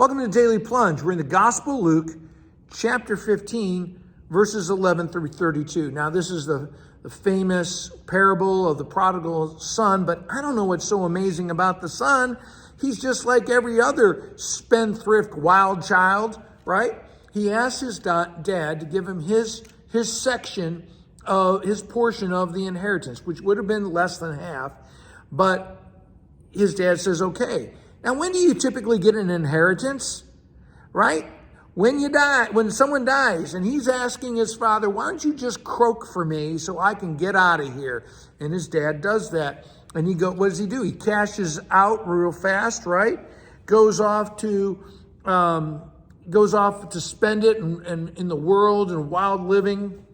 Welcome to the Daily Plunge. We're in the Gospel of Luke, chapter 15, verses 11 through 32. Now, this is the famous parable of the prodigal son, but I don't know what's so amazing about the son. He's just like every other spendthrift wild child, right? He asks his dad to give him his section of his portion of the inheritance, which would have been less than half, but his dad says, okay. Now, when do you typically get an inheritance, right? When you die, when someone dies, and he's asking his father, why don't you just croak for me so I can get out of here? And his dad does that. And what does he do? He cashes out real fast, right? Goes off to spend it in the world and wild living.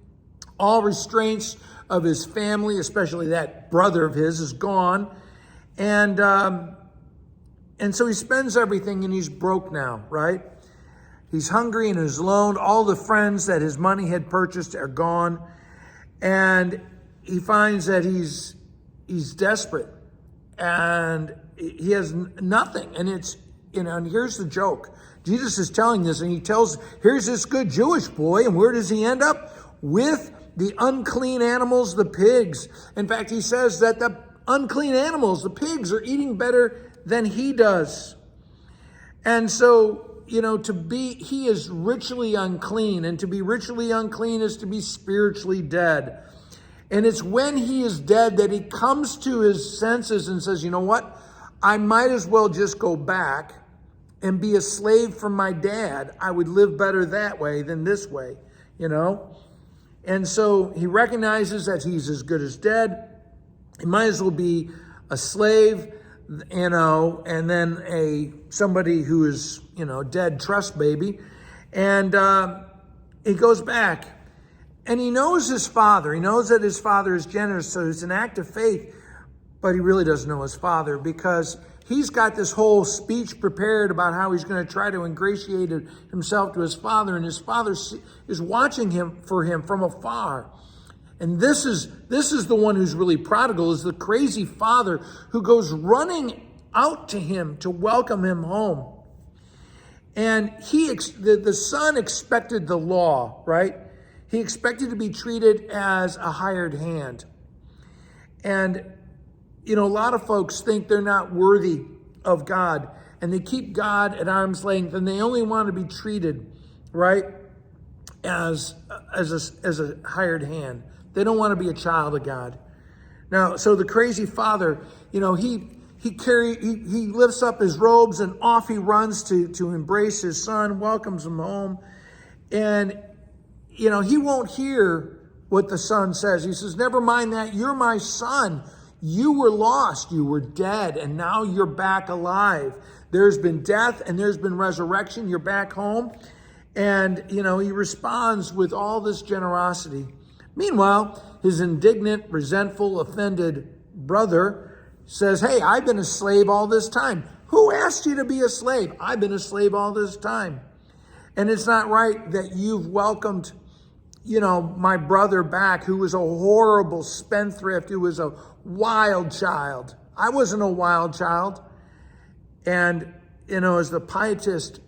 All restraints of his family, especially that brother of his, is gone. And so he spends everything and he's broke now, right? He's hungry and is alone. All the friends that his money had purchased are gone. And he finds that he's desperate and he has nothing. And and here's the joke. Jesus is telling this and here's this good Jewish boy. And where does he end up? With the unclean animals, the pigs. In fact, he says that the unclean animals, the pigs, are eating better than he does. And so, he is ritually unclean, and to be ritually unclean is to be spiritually dead. And it's when he is dead that he comes to his senses and says, you know what? I might as well just go back and be a slave for my dad. I would live better that way than this way, And so he recognizes that he's as good as dead. He might as well be a slave, and then somebody who is, dead trust baby. And he goes back and he knows his father. He knows that his father is generous. So it's an act of faith, but he really doesn't know his father because he's got this whole speech prepared about how he's going to try to ingratiate himself to his father. And his father is watching him from afar. And this is the one who's really prodigal, is the crazy father who goes running out to him to welcome him home. And the son expected the law, right? He expected to be treated as a hired hand. And, a lot of folks think they're not worthy of God. And they keep God at arm's length and they only want to be treated, right, as a hired hand. They don't want to be a child of God. Now, so the crazy father, he lifts up his robes and off he runs to embrace his son, welcomes him home. And, he won't hear what the son says. He says, never mind that, you're my son. You were lost, you were dead, and now you're back alive. There's been death and there's been resurrection. You're back home. And, he responds with all this generosity. Meanwhile, his indignant, resentful, offended brother says, hey, I've been a slave all this time. Who asked you to be a slave? I've been a slave all this time. And it's not right that you've welcomed, my brother back, who was a horrible spendthrift, who was a wild child. I wasn't a wild child. And, as the pietist,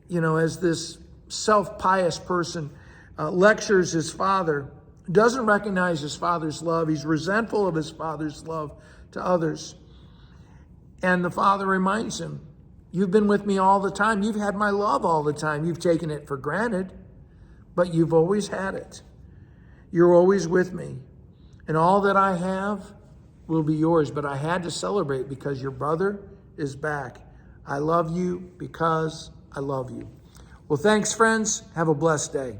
as this self-pious person, lectures his father, doesn't recognize his father's love. He's resentful of his father's love to others. And the father reminds him, you've been with me all the time. You've had my love all the time. You've taken it for granted, but you've always had it. You're always with me. And all that I have will be yours. But I had to celebrate because your brother is back. I love you because I love you. Well, thanks, friends. Have a blessed day.